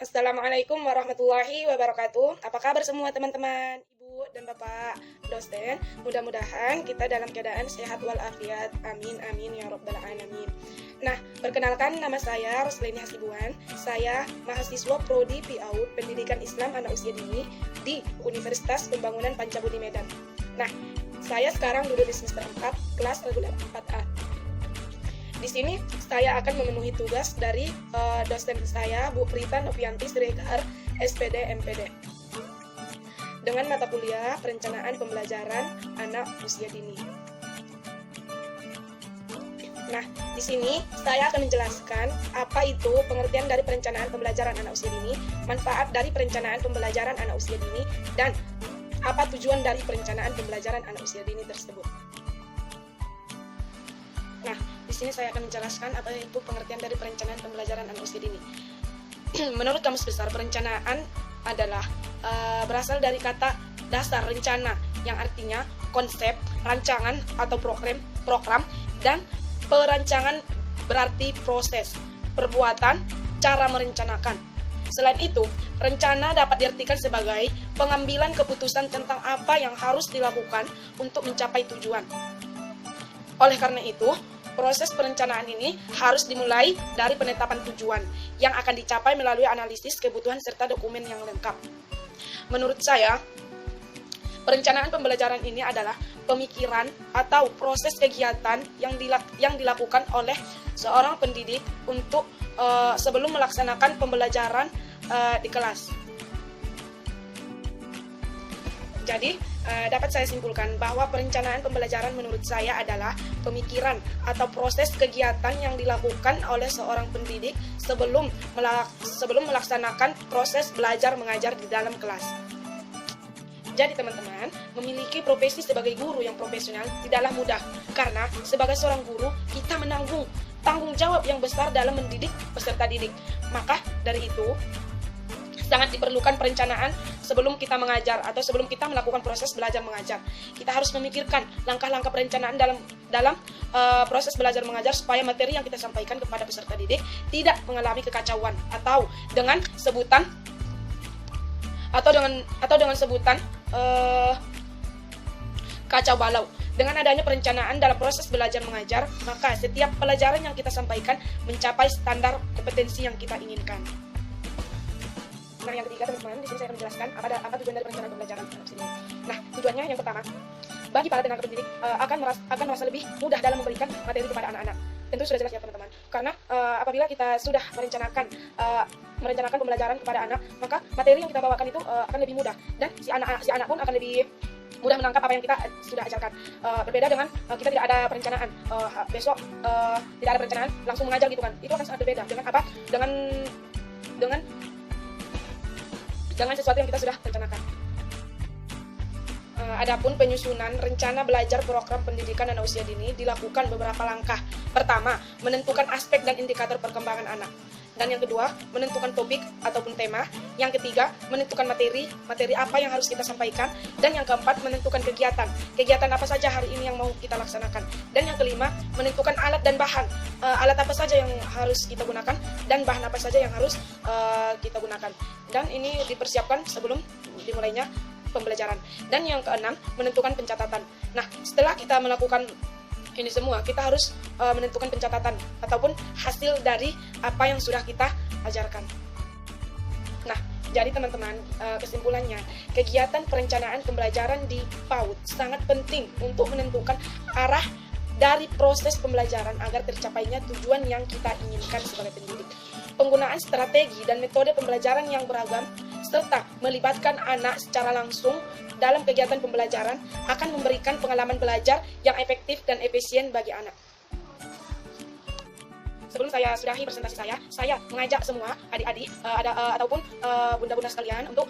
Assalamualaikum warahmatullahi wabarakatuh. Apa kabar semua teman-teman, ibu dan bapak dosen? Mudah-mudahan kita dalam keadaan sehat walafiat. Amin amin ya rabbal alamin. Nah, perkenalkan nama saya Rosleni Hasibuan. Saya mahasiswa Prodi PAUD Pendidikan Islam Anak Usia Dini di Universitas Pembangunan Pancabudi Medan. Nah, saya sekarang duduk di semester 4, kelas reguler 4A. Di sini saya akan memenuhi tugas dari dosen saya, Bu Prita Novianti Siregar, SPD MPD. Dengan mata kuliah Perencanaan Pembelajaran Anak Usia Dini. Nah, di sini saya akan menjelaskan apa itu pengertian dari perencanaan pembelajaran anak usia dini, manfaat dari perencanaan pembelajaran anak usia dini, dan apa tujuan dari perencanaan pembelajaran anak usia dini tersebut. Nah, di sini saya akan menjelaskan apa itu pengertian dari perencanaan pembelajaran anak usia dini. Menurut Kamus Besar, perencanaan adalah berasal dari kata dasar rencana yang artinya konsep, rancangan atau program dan perancangan berarti proses, perbuatan, cara merencanakan. Selain itu, rencana dapat diartikan sebagai pengambilan keputusan tentang apa yang harus dilakukan untuk mencapai tujuan. Oleh karena itu, proses perencanaan ini harus dimulai dari penetapan tujuan yang akan dicapai melalui analisis kebutuhan serta dokumen yang lengkap. Menurut saya, perencanaan pembelajaran ini adalah pemikiran atau proses kegiatan yang dilakukan oleh seorang pendidik untuk sebelum melaksanakan pembelajaran di kelas. Jadi, dapat saya simpulkan bahwa perencanaan pembelajaran menurut saya adalah pemikiran atau proses kegiatan yang dilakukan oleh seorang pendidik sebelum melaksanakan proses belajar mengajar di dalam kelas. Jadi teman-teman, memiliki profesi sebagai guru yang profesional tidaklah mudah, karena sebagai seorang guru kita menanggung tanggung jawab yang besar dalam mendidik peserta didik. Maka dari itu, sangat diperlukan perencanaan sebelum kita mengajar atau sebelum kita melakukan proses belajar mengajar. Kita harus memikirkan langkah-langkah perencanaan dalam proses belajar mengajar supaya materi yang kita sampaikan kepada peserta didik tidak mengalami kekacauan atau dengan sebutan kacau balau. Dengan adanya perencanaan dalam proses belajar mengajar, maka setiap pelajaran yang kita sampaikan mencapai standar kompetensi yang kita inginkan. Nah, yang ketiga teman-teman, di sini saya akan menjelaskan apa tujuan dari perencanaan pembelajaran anak usia dini. Nah, tujuannya yang pertama, bagi para tenaga pendidik akan merasa lebih mudah dalam memberikan materi kepada anak-anak. Tentu sudah jelas ya teman-teman. Karena apabila kita sudah merencanakan pembelajaran kepada anak, maka materi yang kita bawakan itu akan lebih mudah, dan si anak pun akan lebih mudah menangkap apa yang kita sudah ajarkan. Berbeda dengan kita tidak ada perencanaan, besok tidak ada perencanaan langsung mengajar gitu kan. Itu akan sangat berbeda dengan apa? Dengan sesuatu yang kita sudah rencanakan. Adapun penyusunan rencana belajar program pendidikan anak usia dini dilakukan beberapa langkah. Pertama, menentukan aspek dan indikator perkembangan anak. Dan yang kedua, menentukan topik ataupun tema. Yang ketiga, menentukan materi apa yang harus kita sampaikan. Dan yang keempat, menentukan kegiatan apa saja hari ini yang mau kita laksanakan. Dan yang kelima, menentukan alat dan bahan, alat apa saja yang harus kita gunakan dan bahan apa saja yang harus kita gunakan. Dan ini dipersiapkan sebelum dimulainya pembelajaran. Dan yang keenam, menentukan pencatatan. Nah, setelah kita melakukan ini semua, kita harus menentukan pencatatan ataupun hasil dari apa yang sudah kita ajarkan. Nah, jadi teman-teman, kesimpulannya, kegiatan perencanaan pembelajaran di PAUD sangat penting untuk menentukan arah dari proses pembelajaran agar tercapainya tujuan yang kita inginkan sebagai pendidik. Penggunaan strategi dan metode pembelajaran yang beragam serta melibatkan anak secara langsung dalam kegiatan pembelajaran akan memberikan pengalaman belajar yang efektif dan efisien bagi anak. Sebelum saya sudahi presentasi saya mengajak semua adik-adik ataupun bunda-bunda sekalian untuk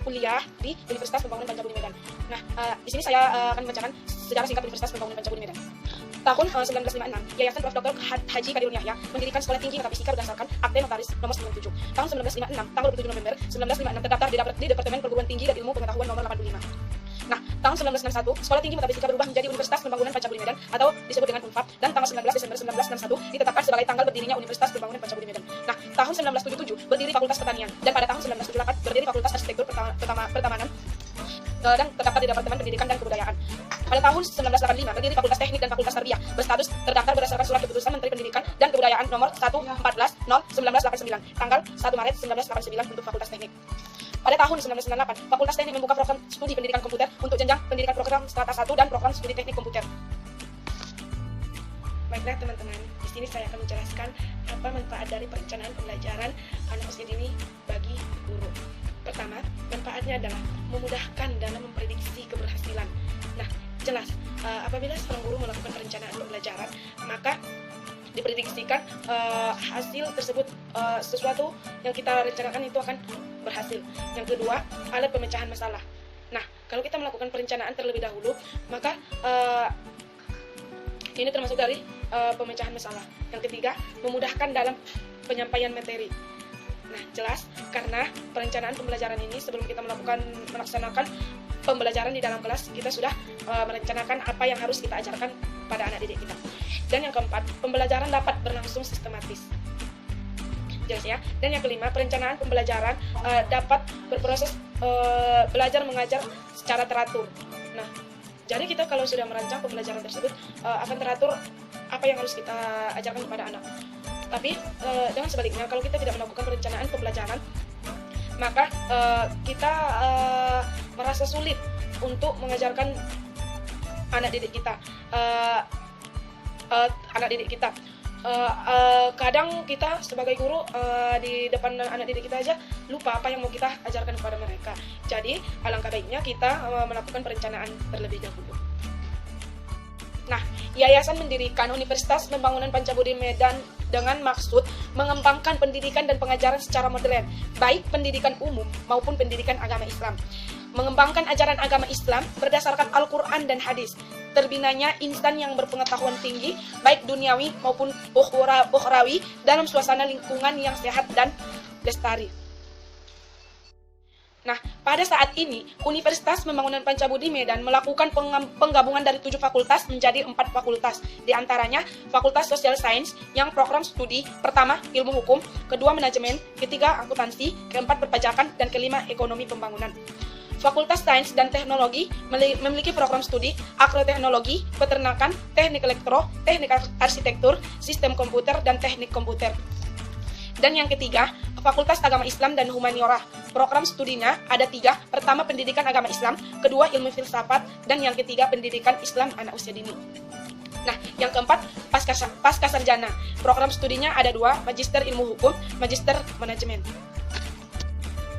kuliah di Universitas Pembangunan Pancabudi Medan. Nah, di sini saya akan membacakan sejarah singkat Universitas Pembangunan Pancabudi Medan. Tahun 1956, Yayasan Prof. Dr. Haji Kadirun Yahya mendirikan Sekolah Tinggi Metafisika berdasarkan Akte Notaris nomor 97. Tahun 1956, tanggal 27 November 1956 terdaftar di Departemen Perguruan Tinggi dan Ilmu Pengetahuan nomor 85. Nah, tahun 1961, Sekolah Tinggi Metafisika berubah menjadi Universitas Pembangunan Pancabudi Medan atau disebut dengan UNPAD, dan tanggal 19 Desember 1961 ditetapkan sebagai tanggal berdirinya Universitas Pembangunan Pancabudi Medan. Nah, tahun 1977 berdiri Pertamanan dan terdapat di Departemen Pendidikan dan Kebudayaan. Pada tahun 1985 berdiri Fakultas Teknik dan Fakultas Tarbiyah, berstatus terdaftar berdasarkan Surat Keputusan Menteri Pendidikan dan Kebudayaan nomor 114/1989 tanggal 1 Maret 1989 untuk Fakultas Teknik. Pada tahun 1998, Fakultas Teknik membuka program studi pendidikan komputer untuk jenjang pendidikan program strata 1 dan program studi teknik komputer. Baiklah teman-teman, di sini saya akan menjelaskan apa manfaat dari perencanaan pembelajaran anak usia dini bagi guru. Pertama, manfaatnya adalah memudahkan dalam memprediksi keberhasilan. Nah, jelas, apabila seorang guru melakukan perencanaan pembelajaran, maka diprediksikan hasil tersebut, sesuatu yang kita rencanakan itu akan berhasil. Yang kedua, alat pemecahan masalah. Nah, kalau kita melakukan perencanaan terlebih dahulu, maka ini termasuk dari pemecahan masalah. Yang ketiga, memudahkan dalam penyampaian materi. Nah, jelas karena perencanaan pembelajaran ini sebelum kita melaksanakan pembelajaran di dalam kelas, kita sudah merencanakan apa yang harus kita ajarkan pada anak didik kita. Dan yang keempat, pembelajaran dapat berlangsung sistematis. Jelas ya. Dan yang kelima, perencanaan pembelajaran dapat berproses belajar mengajar secara teratur. Nah, jadi kita kalau sudah merancang pembelajaran tersebut akan teratur apa yang harus kita ajarkan kepada anak. Tapi dengan sebaliknya, kalau kita tidak melakukan perencanaan pembelajaran, maka kita merasa sulit untuk mengajarkan anak didik kita. Kadang kita sebagai guru di depan anak didik kita aja lupa apa yang mau kita ajarkan kepada mereka. Jadi alangkah baiknya kita melakukan perencanaan terlebih dahulu. Nah, yayasan mendirikan Universitas Pembangunan Pancabudi Medan dengan maksud mengembangkan pendidikan dan pengajaran secara modern, baik pendidikan umum maupun pendidikan agama Islam. Mengembangkan ajaran agama Islam berdasarkan Al-Quran dan hadis. Terbinanya insan yang berpengetahuan tinggi, baik duniawi maupun ukhrawi, dalam suasana lingkungan yang sehat dan lestari. Nah, pada saat ini, Universitas Pembangunan Pancabudi Medan melakukan penggabungan dari 7 fakultas menjadi 4 fakultas. Di antaranya, Fakultas Social Science yang program studi pertama ilmu hukum, kedua manajemen, ketiga akuntansi, keempat perpajakan, dan kelima ekonomi pembangunan. Fakultas Sains dan Teknologi memiliki program studi agroteknologi, peternakan, teknik elektro, teknik arsitektur, sistem komputer, dan teknik komputer. Dan yang ketiga, Fakultas Agama Islam dan Humaniora. Program studinya ada 3. Pertama, pendidikan agama Islam. Kedua, ilmu filsafat. Dan yang ketiga, pendidikan Islam anak usia dini. Nah, yang keempat, pasca sarjana. Program studinya ada 2, Magister Ilmu Hukum, Magister Manajemen.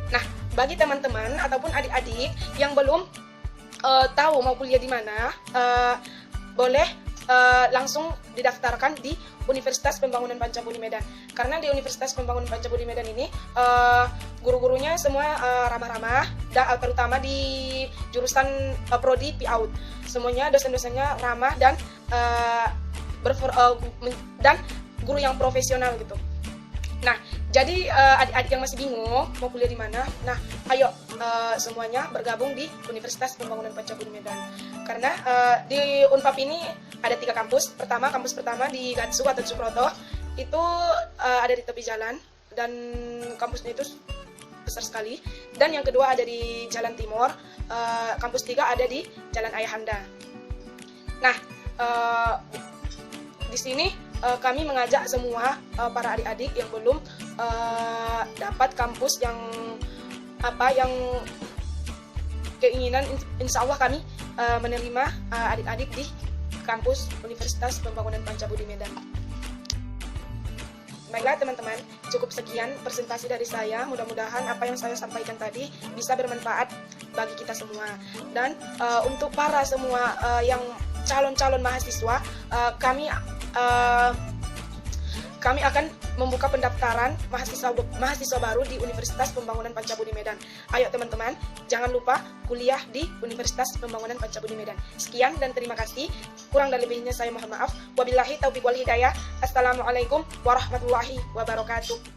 Nah, bagi teman-teman ataupun adik-adik yang belum tahu mau kuliah di mana, boleh langsung didaftarkan di Universitas Pembangunan Pancabudi Medan. Karena di Universitas Pembangunan Pancabudi Medan ini guru-gurunya semua ramah-ramah, terutama di jurusan prodi PIAUD. Semuanya dosen-dosennya ramah dan guru yang profesional gitu. Nah, jadi adik-adik yang masih bingung mau kuliah di mana, nah ayo semuanya bergabung di Universitas Pembangunan Pancabudi Medan. Karena di Unpap ini ada 3 kampus. Kampus pertama di Gatsu atau Suproto, itu ada di tepi jalan dan kampusnya itu besar sekali. Dan yang kedua ada di Jalan Timur, kampus 3 ada di Jalan Ayahanda. Nah, di sini kami mengajak semua para adik-adik yang belum dapat kampus yang keinginan, insya Allah kami menerima adik-adik di kampus Universitas Pembangunan Pancabudi Medan. Baiklah teman-teman, cukup sekian presentasi dari saya. Mudah-mudahan apa yang saya sampaikan tadi bisa bermanfaat bagi kita semua. Dan untuk para semua yang calon-calon mahasiswa, kami akan membuka pendaftaran mahasiswa baru di Universitas Pembangunan Pancabudi Medan. Ayo teman-teman, jangan lupa kuliah di Universitas Pembangunan Pancabudi Medan. Sekian dan terima kasih. Kurang dan lebihnya saya mohon maaf. Wabillahi taufiq wal hidayah. Assalamualaikum warahmatullahi wabarakatuh.